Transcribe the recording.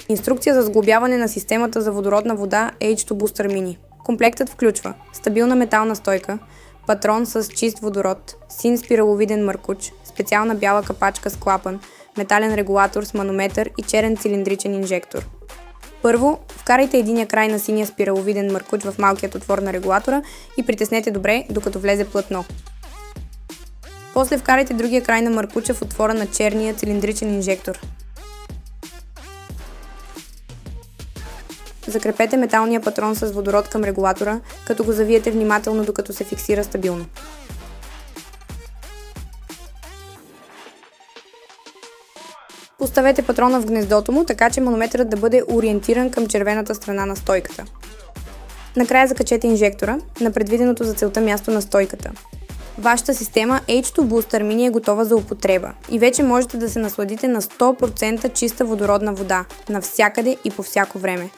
Инструкция за сглобяване на системата за водородна вода H2 Booster Mini. Комплектът включва стабилна метална стойка, патрон с чист водород, син спираловиден мъркуч, специална бяла капачка с клапан, метален регулатор с манометър и черен цилиндричен инжектор. Първо, вкарайте единия край на синия спираловиден мъркуч в малкият отвор на регулатора и притеснете добре, докато влезе плътно. После вкарайте другия край на мъркуча в отвора на черния цилиндричен инжектор. Закрепете металния патрон с водород към регулатора, като го завиете внимателно, докато се фиксира стабилно. Поставете патрона в гнездото му, така че манометърът да бъде ориентиран към червената страна на стойката. Накрая закачете инжектора на предвиденото за целта място на стойката. Вашата система H2 Booster Mini е готова за употреба и вече можете да се насладите на 100% чиста водородна вода, навсякъде и по всяко време.